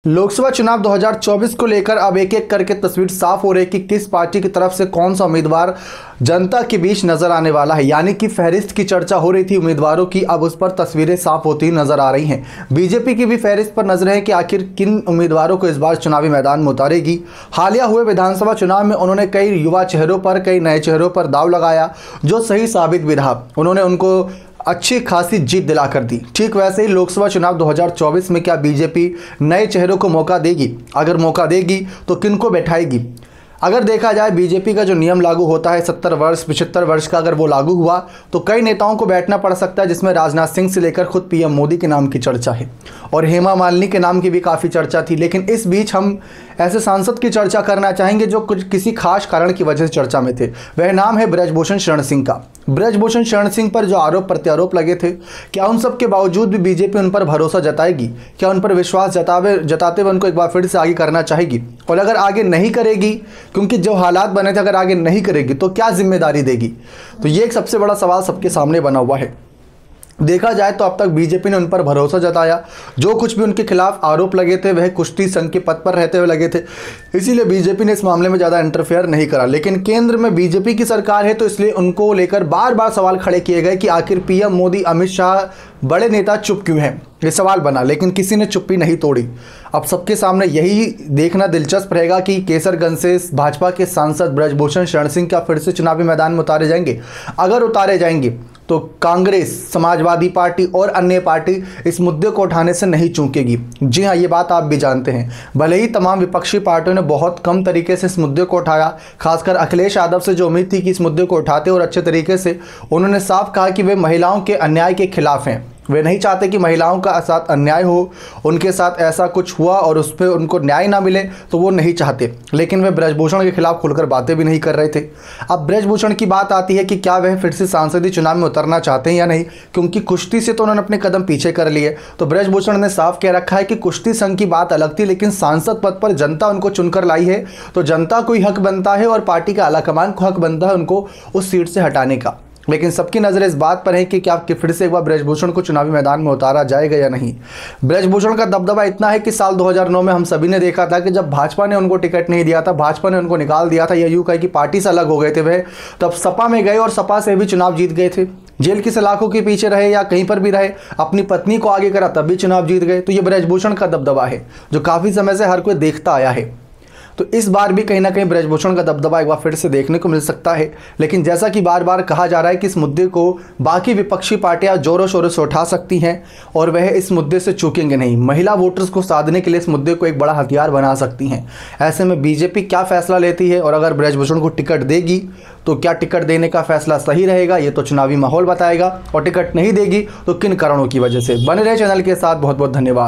लोकसभा चुनाव 2024 को लेकर अब एक एक करके तस्वीर साफ हो रही है कि किस पार्टी की तरफ से कौन सा उम्मीदवार जनता के बीच नजर आने वाला है। यानी कि फहरिस्त की चर्चा हो रही थी उम्मीदवारों की, अब उस पर तस्वीरें साफ होती नजर आ रही हैं। बीजेपी की भी फहरिस्त पर नजर है कि आखिर किन उम्मीदवारों को इस बार चुनावी मैदान में उतारेगी। हालिया हुए विधानसभा चुनाव में उन्होंने कई युवा चेहरों पर, कई नए चेहरों पर दाव लगाया, जो सही साबित भी रहा। उन्होंने उनको अच्छी खासी जीत दिलाकर दी। ठीक वैसे ही लोकसभा चुनाव 2024 में क्या बीजेपी नए चेहरों को मौका देगी? अगर मौका देगी तो किनको बैठाएगी? अगर देखा जाए बीजेपी का जो नियम लागू होता है 70 वर्ष 75 वर्ष का, अगर वो लागू हुआ तो कई नेताओं को बैठना पड़ सकता है, जिसमें राजनाथ सिंह से लेकर खुद पीएम मोदी के नाम की चर्चा है और हेमा मालिनी के नाम की भी काफ़ी चर्चा थी। लेकिन इस बीच हम ऐसे सांसद की चर्चा करना चाहेंगे जो कुछ किसी खास कारण की वजह से चर्चा में थे। वह नाम है ब्रजभूषण शरण सिंह का। ब्रजभूषण शरण सिंह पर जो आरोप प्रत्यारोप लगे थे, क्या उन सब के बावजूद भी बीजेपी उन पर भरोसा जताएगी? क्या उन पर विश्वास जताते हुए उनको एक बार फिर से आगे करना चाहेगी? और अगर आगे नहीं करेगी, क्योंकि जो हालात बने थे, अगर आगे नहीं करेगी तो क्या जिम्मेदारी देगी? तो ये एक सबसे बड़ा सवाल सबके सामने बना हुआ है। देखा जाए तो अब तक बीजेपी ने उन पर भरोसा जताया। जो कुछ भी उनके खिलाफ आरोप लगे थे वह कुश्ती संघ के पद पर रहते हुए लगे थे, इसीलिए बीजेपी ने इस मामले में ज़्यादा इंटरफेयर नहीं करा। लेकिन केंद्र में बीजेपी की सरकार है तो इसलिए उनको लेकर बार बार सवाल खड़े किए गए कि आखिर पीएम मोदी, अमित शाह, बड़े नेता चुप क्यों हैं? ये सवाल बना, लेकिन किसी ने चुप्पी नहीं तोड़ी। अब सबके सामने यही देखना दिलचस्प रहेगा कि केसरगंज से भाजपा के सांसद ब्रजभूषण शरण सिंह क्या फिर से चुनावी मैदान में उतारे जाएंगे? अगर उतारे जाएंगे तो कांग्रेस, समाजवादी पार्टी और अन्य पार्टी इस मुद्दे को उठाने से नहीं चूकेगी। जी हाँ, ये बात आप भी जानते हैं। भले ही तमाम विपक्षी पार्टियों ने बहुत कम तरीके से इस मुद्दे को उठाया, खासकर अखिलेश यादव से जो उम्मीद थी कि इस मुद्दे को उठाते और अच्छे तरीके से, उन्होंने साफ कहा कि वे महिलाओं के अन्याय के खिलाफ हैं। वे नहीं चाहते कि महिलाओं का साथ अन्याय हो, उनके साथ ऐसा कुछ हुआ और उस पर उनको न्याय ना मिले, तो वो नहीं चाहते। लेकिन वे ब्रजभूषण के खिलाफ खुलकर बातें भी नहीं कर रहे थे। अब ब्रजभूषण की बात आती है कि क्या वह फिर से सांसदीय चुनाव में उतरना चाहते हैं या नहीं, क्योंकि कुश्ती से तो उन्होंने अपने कदम पीछे कर लिए। तो ब्रजभूषण ने साफ कह रखा है कि कुश्ती संघ की बात अलग थी, लेकिन सांसद पद पर जनता उनको चुनकर लाई है, तो जनता को ही हक बनता है और पार्टी का आलाकमान को हक बनता है उनको उस सीट से हटाने का। लेकिन सबकी नज़र इस बात पर है कि क्या फिर से एक बार ब्रजभूषण को चुनावी मैदान में उतारा जाएगा या नहीं। ब्रजभूषण का दबदबा इतना है कि साल 2009 में हम सभी ने देखा था कि जब भाजपा ने उनको टिकट नहीं दिया था, भाजपा ने उनको निकाल दिया था, या यूँ कहे कि पार्टी से अलग हो गए थे वह, तब सपा में गए और सपा से भी चुनाव जीत गए थे। जेल की सलाखों के पीछे रहे या कहीं पर भी रहे, अपनी पत्नी को आगे करा तब भी चुनाव जीत गए। तो ये ब्रजभूषण का दबदबा है जो काफ़ी समय से हर कोई देखता आया है। तो इस बार भी कहीं ना कहीं ब्रजभूषण का दबदबा एक बार फिर से देखने को मिल सकता है। लेकिन जैसा कि बार बार कहा जा रहा है कि इस मुद्दे को बाकी विपक्षी पार्टियां जोरों शोरों से उठा सकती हैं और वह इस मुद्दे से चूकेंगे नहीं। महिला वोटर्स को साधने के लिए इस मुद्दे को एक बड़ा हथियार बना सकती हैं। ऐसे में बीजेपी क्या फैसला लेती है और अगर ब्रजभूषण को टिकट देगी तो क्या टिकट देने का फैसला सही रहेगा, ये तो चुनावी माहौल बताएगा। और टिकट नहीं देगी तो किन कारणों की वजह से। बने रहे चैनल के साथ। बहुत बहुत धन्यवाद।